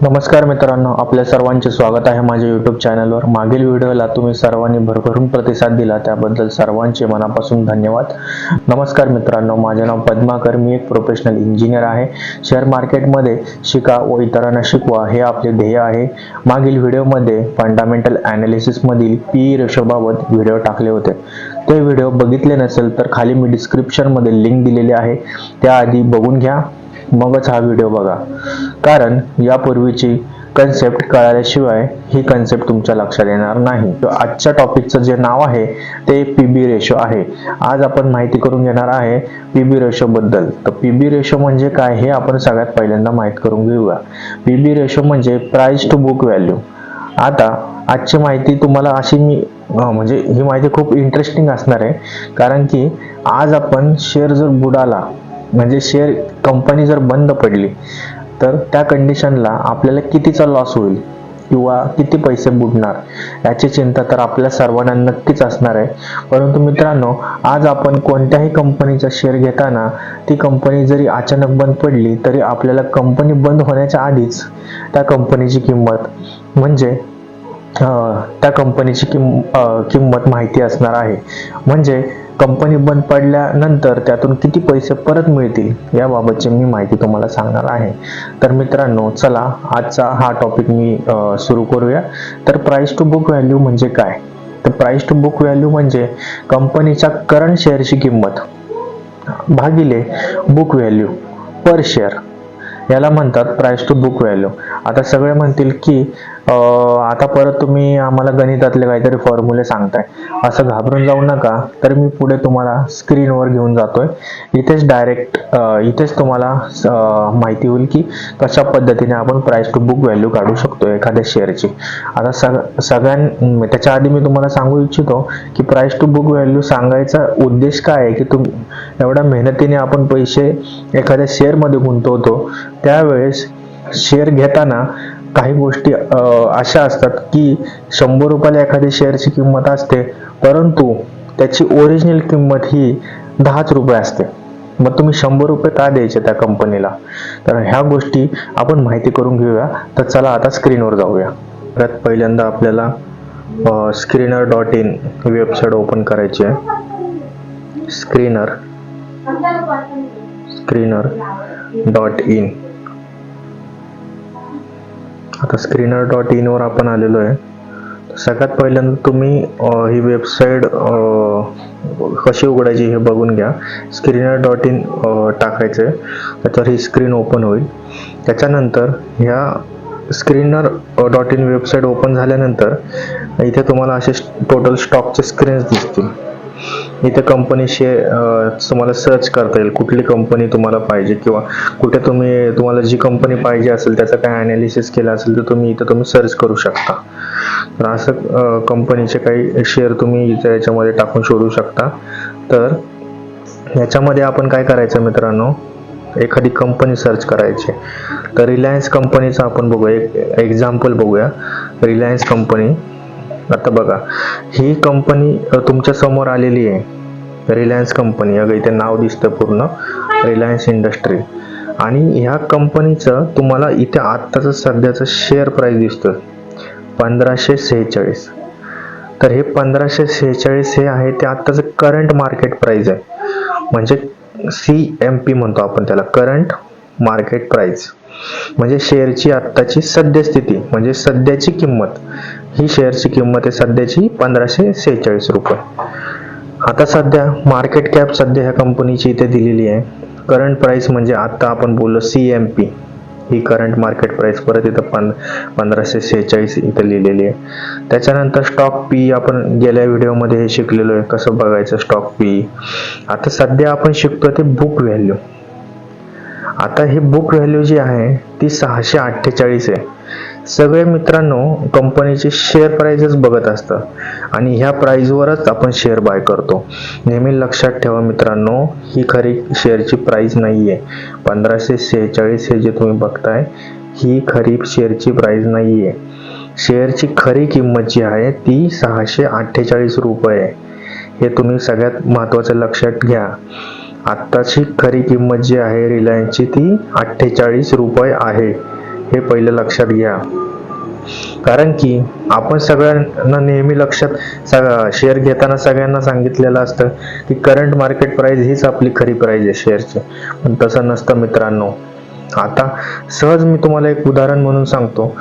नमस्कार मित्रांनो, आपल्या सर्वांचे स्वागत आहे माझ्या YouTube चॅनलवर। मागील व्हिडिओला तुम्ही सर्वांनी भरभरून प्रतिसाद दिला त्याबद्दल सर्वांचे मनापासून धन्यवाद। नमस्कार मित्रांनो, माझे नाव पद्माकर, मी एक प्रोफेशनल इंजिनियर आहे। शेअर मार्केटमध्ये शिका व इतरांना शिकवा हे आपले ध्येय आहे। मागील व्हिडिओमध्ये फंडामेंटल ॲनालिसिस मधील PE रेशो बाबत व्हिडिओ टाकले होते। ते व्हिडिओ बघितले नसेल तर खाली मी डिस्क्रिप्शन मध्ये लिंक दिलेली आहे, त्याआधी बघून घ्या मगच हा व्हिडिओ बघा, कारण यापूर्वीची कन्सेप्ट कळाल्याशिवाय ही कन्सेप्ट तुमच्या लक्षात येणार नाही। आजच्या टॉपिकचं जे नाव आहे ते PB रेशो आहे। आज आपण माहिती करून घेणार आहे PB रेशो बद्दल। तर PB रेशो म्हणजे काय हे आपण सगळ्यात पहिल्यांदा माहित करून घेऊया। PB रेशो म्हणजे प्राइस टू बुक व्हॅल्यू। आता आजची माहिती तुम्हाला अशी म्हणजे ही माहिती खूप इंटरेस्टिंग असणार आहे, कारण की आज आपण शेअर जर बुडाला म्हणजे शेअर कंपनी जर बंद पडली तर त्या कंडिशनला आपल्याला कितीचा लॉस होईल किंवा किती पैसे बुडणार याची चिंता तर आपल्या सर्वांना नक्कीच असणार आहे। परंतु मित्रांनो, आज आपण कोणत्याही कंपनीचा शेअर घेताना ती कंपनी जरी अचानक बंद पडली तरी आपल्याला कंपनी बंद होण्याच्या आधीच त्या कंपनीची किंमत म्हणजे त्या कंपनीची किंमत माहिती असणार आहे। म्हणजे कंपनी बंद पडल्यानंतर त्यातून किती पैसे परत मिळतील याबाबतची मी माहिती तुम्हाला सांगणार आहे। तर मित्रांनो, चला आजचा हा टॉपिक मी सुरू करूया। तर प्राइस टू बुक व्हॅल्यू म्हणजे काय? तर प्राइस टू बुक व्हॅल्यू म्हणजे कंपनीच्या करंट शेअरची किंमत भागिले बुक व्हॅल्यू पर शेअर, याला म्हणतात प्राइस टू बुक व्हॅल्यू। आता सगळे म्हणतील की आता परत तुम्ही आम्हाला गणितातले काहीतरी फॉर्म्युले सांगताय, असं घाबरून जाऊ नका। तर मी पुढे तुम्हाला स्क्रीनवर घेऊन जातोय, इथेच डायरेक्ट इथेच तुम्हाला माहिती होईल की कशा पद्धतीने आपण प्राइस टू बुक व्हॅल्यू काढू शकतो एखाद्या शेअरची। आता त्याच्या आधी मी तुम्हाला सांगू इच्छितो की प्राइस टू बुक व्हॅल्यू सांगायचा उद्देश काय आहे, की एवढ्या मेहनतीने आपण पैसे एखाद्या शेअर मध्ये गुंतवतो, त्यावेळेस शेअर घेताना काही गोष्टी अशा असतात की 100 रुपयाला एखाद्या शेअरची किंमत असते, परंतु त्याची ओरिजिनल किंमत ही 10 रुपये असते। मग तुम्ही 100 रुपये का द्यायचे त्या कंपनीला? तर ह्या गोष्टी आपण माहिती करून घेऊया। तर चला आता स्क्रीनवर जाऊया। तर पहिल्यांदा आपल्याला screener.in ही वेबसाईट ओपन करायची आहे। screener.in। आता screener.in वर आपण आलेलो आहे। सगळ्यात पहिल्यांदा तुम्ही ही वेबसाईट कशी उघडायची हे बघून घ्या। screener.in टाकायचं आहे, त्याच्यावर ही स्क्रीन ओपन होईल। त्याच्यानंतर ह्या screener.in वेबसाईट ओपन झाल्यानंतर इथे तुम्हाला असे टोटल स्टॉकचे स्क्रीन्स दिसतील। इथे कंपनी तुम्हाला सर्च करता येईल, कुठली कंपनी तुम्हाला पाहिजे किंवा कुठे तुम्हाला जी कंपनी पाहिजे असेल त्याचं काय ॲनालिसिस केलं असेल तर तुम्ही सर्च करू शकता। तर असं कंपनीचे काही शेअर तुम्ही इथे याच्यामध्ये टाकून शोधू शकता। तर याच्यामध्ये आपण काय करायचं मित्रांनो, एखादी कंपनी सर्च करायची। तर रिलायन्स कंपनीचा आपण बघूया, एक एक्झाम्पल बघूया। रिलायन्स कंपनी, आता बघा ही कंपनी तुमच्या समोर आलेली आहे। रिलायन्स कंपनी, अगं इथे नाव दिसतं पूर्ण, रिलायन्स इंडस्ट्री। आणि ह्या कंपनीचं तुम्हाला इथे आत्ताचं सध्याचं शेअर प्राइस दिसतं 1546। तर हे 1546 हे आहे ते आत्ताचं करंट मार्केट प्राइस आहे, म्हणजे CMP म्हणतो आपण त्याला, करंट मार्केट प्राइस। म्हणजे शेअरची आत्ताची सद्यस्थिती म्हणजे सध्याची किंमत, ही शेअरची किंमत आहे सध्याची 1546 रुपये। आता सध्या मार्केट कॅप सध्या ह्या कंपनीची इथे दिलेली आहे। करंट प्राइस म्हणजे आता आपण बोललो CMP, ही करंट मार्केट प्राइस परत इथं 1546 इथं लिहिलेली आहे। त्याच्यानंतर स्टॉक PE आपण गेल्या व्हिडिओमध्ये हे शिकलेलो आहे, कसं बघायचं स्टॉक PE। आता सध्या आपण शिकतो ते बुक व्हॅल्यू। आता ही बुक व्हॅल्यू जी आहे ती 648 आहे। सगळे मित्रांनो कंपनीचे शेअर प्राइसच बघत असतात आणि ह्या प्राइसवरच आपण शेअर बाय करतो। नेहमी लक्षात ठेवा मित्रांनो, ही खरी शेअरची प्राइस नाहीये। 1546 हे जे तुम्ही बघताय ही खरी शेअरची प्राइस नाहीये। शेअरची खरी किंमत जी आहे ती 648 रुपये आहे। हे तुम्ही सगळ्यात महत्त्वाचं लक्षात घ्या। आत्ताची खरी किंमत जी आहे रिलायन्सची ती 48 रुपये आहे। हे पहिलं लक्षात घ्या. कारण की आपण सगळ्यांना नेहमी लक्षात शेअर घेताना सगळ्यांना सांगितलेलं असतं की करंट मार्केट प्राइस हीच आपली खरी प्राइस आहे शेअरची, पण तसं नसतं मित्रांनो. आता सहज मी तुम्हाला एक उदाहरण म्हणून सांगतो.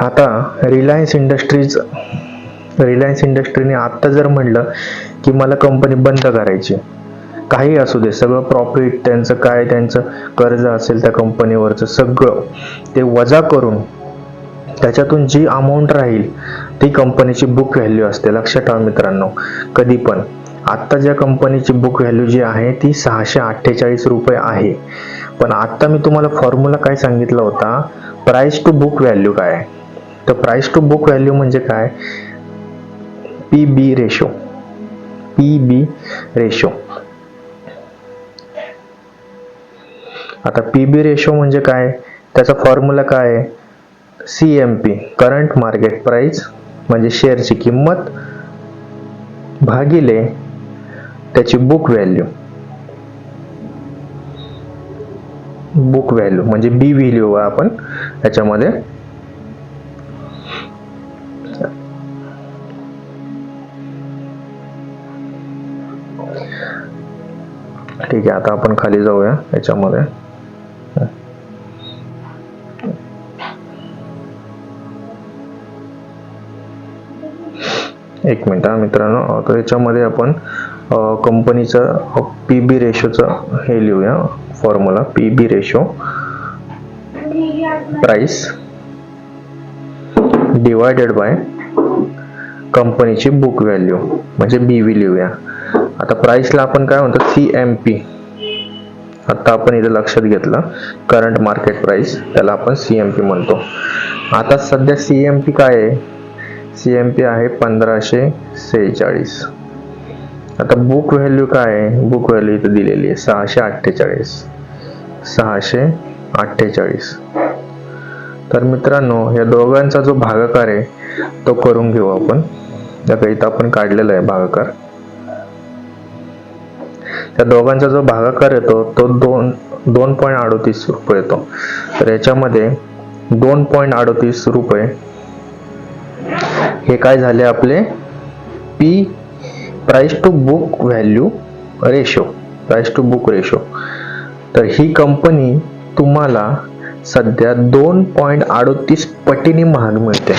आता रिलायन्स इंडस्ट्रीने आता जर म्हणलं की मला कंपनी बंद करायची, काही असू दे, सगळं प्रॉफिट त्यांचं काय, त्यांचं कर्ज असेल त्या कंपनीवरचं सगळं ते वजा करून त्याच्यातून जी अमाऊंट राहील ती कंपनीची बुक व्हॅल्यू असते. लक्षात ठेवा मित्रांनो, कधी पण. आता ज्या कंपनीची बुक व्हॅल्यू जी आहे ती 648 रुपये आहे, पण आता मी तुम्हाला फॉर्म्युला काय सांगितला होता, प्राइस टू बुक व्हॅल्यू काय. तर प्राइस टू बुक व्हॅल्यू म्हणजे काय, पीबी रेशो. आता पीबी रेशो म्हणजे काय, त्याचा फॉर्म्युला काय आहे, CMP करंट मार्केट प्राइस म्हणजे शेअरची किंमत भागिले त्याची बुक व्हॅल्यू म्हणजे बी व्हॅल्यू आपण याच्यामध्ये. ठीक आहे, आता आपण खाली जाऊया याच्यामध्ये. एक मिनिट मित्रांनो, तर याच्यामध्ये आपण कंपनीचं पीबी रेशोचं हे लिहूया formula. PB ratio price divided by कंपनीची बुक व्हॅल्यू म्हणजे बीव्ही लिहूया. आता प्राइसला आपण काय म्हणतो, CMP. आता आपण इथे लक्षात घेतलं करंट मार्केट प्राइस, त्याला आपण CMP म्हणतो. आता सध्या CMP काय आहे, CMP आहे 1546. आता बुक व्हॅल्यू काय आहे, बुक व्हॅल्यू इथे दिलेली आहे 648. तर मित्रांनो, या दोघांचा जो भागाकार आहे तो करून घेऊ आपण. इथं आपण काढलेला आहे भागाकार. त्या दोघांचा जो भागाकार येतो तो 2.38 रुपये येतो. तर याच्यामध्ये 2.38 रुपये हे काय झाले आपले price to book value ratio. तर ही कंपनी तुम्हाला सध्या 2.38 पटीने महाग मिळते,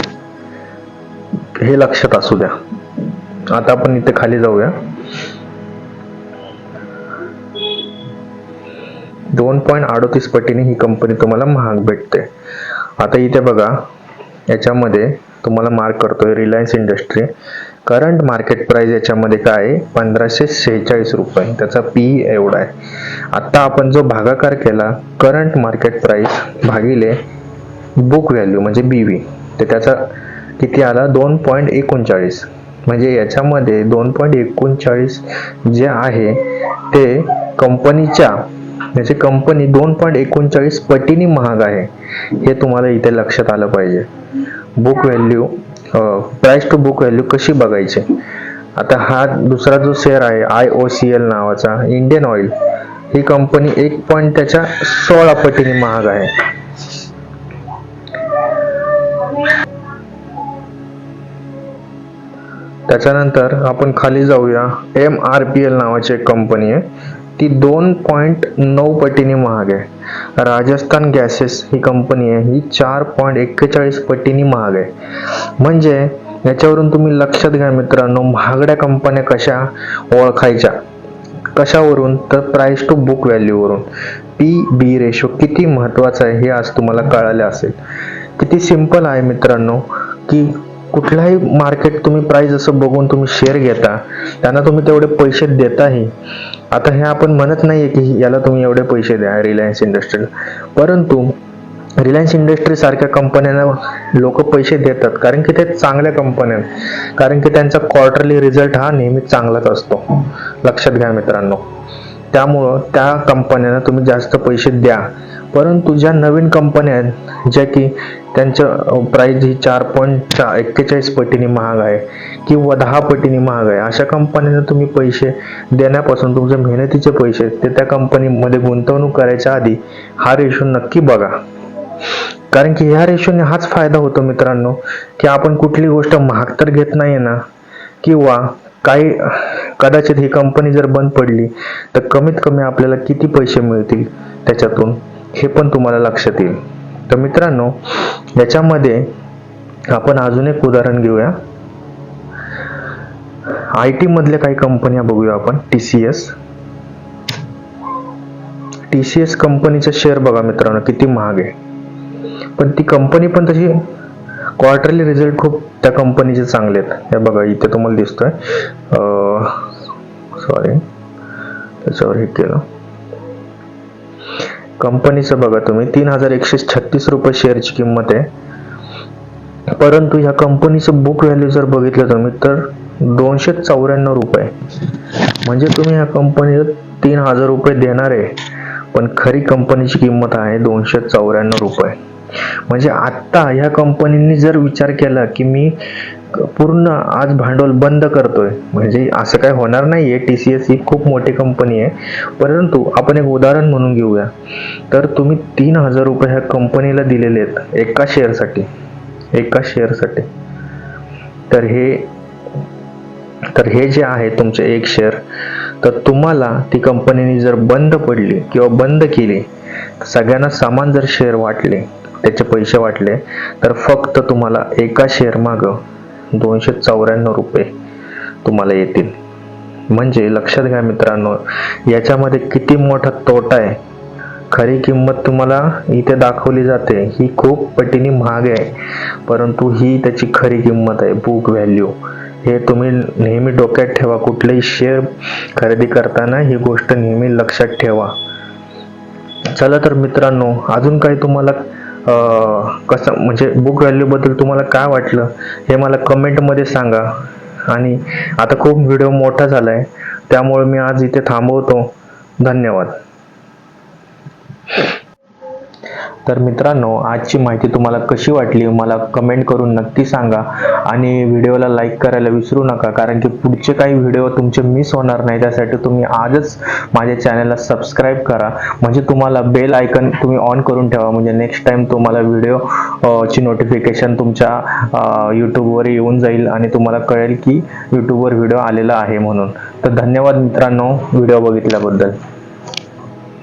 हे लक्षात असू द्या. आता आपण इथे खाली जाऊया. 2.38 पटीने ही कंपनी तुम्हाला महाग भेटते. आता इथे बघा, याच्यामध्ये तुम्हाला मार्क करतोय Reliance industry. Current market price याच्यामध्ये काय आहे, 1546 रुपये. त्याचा पी एवढा आहे. आता आपण जो भागाकार केला करंट मार्केट प्राइस भागिले बुक व्हॅल्यू म्हणजे बीव्ही, तर त्याचा किती आला, 2.39. म्हणजे याच्यामध्ये 2.39 जे आहे ते कंपनी 2.39 पटीने महाग आहे, हे तुम्हाला इथे लक्षात आलं पाहिजे. Book value price to book value कशी बघायची. आता हा दुसरा जो शेअर आहे IOCL नावाचा, इंडियन ऑइल, ही कंपनी 1.16 पटीने महाग आहे. त्याच्यानंतर आपण खाली जाऊया. MRPL नावाची एक कंपनी आहे, ती 2.9 पटीने महाग आहे. राजस्थान गॅसेस ही कंपनी आहे, ही 4.41 पटीने महाग आहे. म्हणजे याच्यावरून तुम्ही लक्षात घ्या मित्रांनो, महागड्या कंपन्या कशा ओळखायच्या, कशावरून, तर प्राइस टू बुक व्हॅल्यू वरून. PB रेशो किती महत्वाचा आहे हे आज तुम्हाला कळाले असेल. किती सिंपल आहे मित्रांनो, की कुठलाही मार्केट तुम्ही प्राइस असं बघून तुम्ही शेअर घेता, त्यांना तुम्ही तेवढे पैसे देताही. आता हे आपण म्हणत नाहीये की याला तुम्ही एवढे पैसे द्या रिलायन्स इंडस्ट्रीला, परंतु रिलायन्स इंडस्ट्री सारख्या कंपन्यांना लोक पैसे देतात, कारण की ते चांगल्या कंपन्या आहेत, कारण की त्यांचा क्वार्टरली रिझल्ट हा नेहमी चांगलाच असतो. लक्षात घ्या मित्रांनो. त्यामुळं त्या कंपन्यांना तुम्ही जास्त पैसे द्या. परंतु ज्या नवीन कंपन्या आहेत, ज्या की त्यांचं प्राइस ही 4.41 पटीने महाग आहे किंवा 10 पटीने महाग आहे, अशा कंपन्यांना तुम्ही पैसे देण्यापासून तुमच्या मेहनतीचे पैसे ते त्या कंपनीमध्ये गुंतवणूक करायच्या आधी हा रेशो नक्की बघा. कारण की ह्या रेशोने हाच फायदा होतो मित्रांनो, की आपण कुठली गोष्ट महाग तर घेत नाही ना, किंवा काही कदाचित ही कंपनी जर बंद पडली तर कमीत कमी आपल्याला किती पैसे मिळतील त्याच्यातून हे पण तुम्हाला लक्षात येईल. तर मित्रांनो, याच्यामध्ये आपण अजून एक उदाहरण घेऊया. IT मधल्या काही कंपन्या बघूया आपण. TCS कंपनीचा शेअर बघा मित्रांनो किती महाग आहे, पण ती कंपनी पण तशी क्वार्टरली रिझल्ट खूप त्या कंपनीचे चांगले आहेत. हे बघा इथे तुम्हाला दिसतोय, सॉरी त्याच्यावर हे केलं. कंपनीचं बघा तुम्ही 3136 रुपये शेअरची किंमत आहे, परंतु ह्या कंपनीचं बुक व्हॅल्यू जर बघितलं तुम्ही तर 294 रुपये. म्हणजे तुम्ही ह्या कंपनीला 3000 रुपये देणार आहे, पण खरी कंपनीची किंमत आहे 294 रुपये. म्हणजे आता ह्या कंपनीने जर विचार केला की मी पूर्ण आज भांडवल बंद करतोय, म्हणजे असं काय होणार नाहीये. TCS ही खूप मोठी कंपनी आहे, परंतु आपण एक उदाहरण म्हणून घेऊया. तर तुम्ही 3000 रुपये ह्या कंपनीला दिलेले आहेत एका शेअरसाठी. तर हे जे आहे तुमचे एक शेअर, तर तुम्हाला ती कंपनीने जर बंद पडली किंवा बंद केली, सगळ्यांना समान जर शेअर वाटले, त्याचे पैसे वाटले, तर फक्त तुम्हाला एका शेअर माग 294 रुपये तुम्हाला येतील. म्हणजे लक्षात घ्या मित्रांनो, याच्यामध्ये किती मोठा तोटा आहे. खरी किंमत तुम्हाला इथे दाखवली जाते, ही खूप पटीने महाग आहे, परंतु ही त्याची खरी किंमत आहे, बुक व्हॅल्यू. हे तुम्ही नेहमी डोक्यात ठेवा. कुठलेही शेअर खरेदी करताना ही गोष्ट नेहमी लक्षात ठेवा. चला तर मित्रांनो, अजून काही तुम्हाला कसं म्हणजे बुक व्हॅल्यू बद्दल तुम्हाला काय वाटलं हे मला कमेंट मध्ये सांगा. आणि आता खूप व्हिडिओ मोठा झालाय, त्यामुळे मी आज इथे थांबवतो. धन्यवाद. तर मित्रांनो, आजची माहिती तुम्हाला कशी वाटली मला कमेंट करून नक्की सांगा, आणि व्हिडिओला लाईक करायला विसरू नका, कारण की पुढचे काही व्हिडिओ तुमचे मिस होणार नाही. त्यासाठी तुम्ही आजच माझ्या चॅनलला सबस्क्राईब करा, म्हणजे तुम्हाला बेल आयकन तुम्ही ऑन करून ठेवा, म्हणजे नेक्स्ट टाइम तुम्हाला व्हिडिओ ची नोटिफिकेशन तुमच्या यूट्यूबवर येऊन जाईल आणि तुम्हाला कळेल की यूट्यूबवर व्हिडिओ आलेला आहे म्हणून. तर धन्यवाद मित्रांनो व्हिडिओ बघितल्याबद्दल.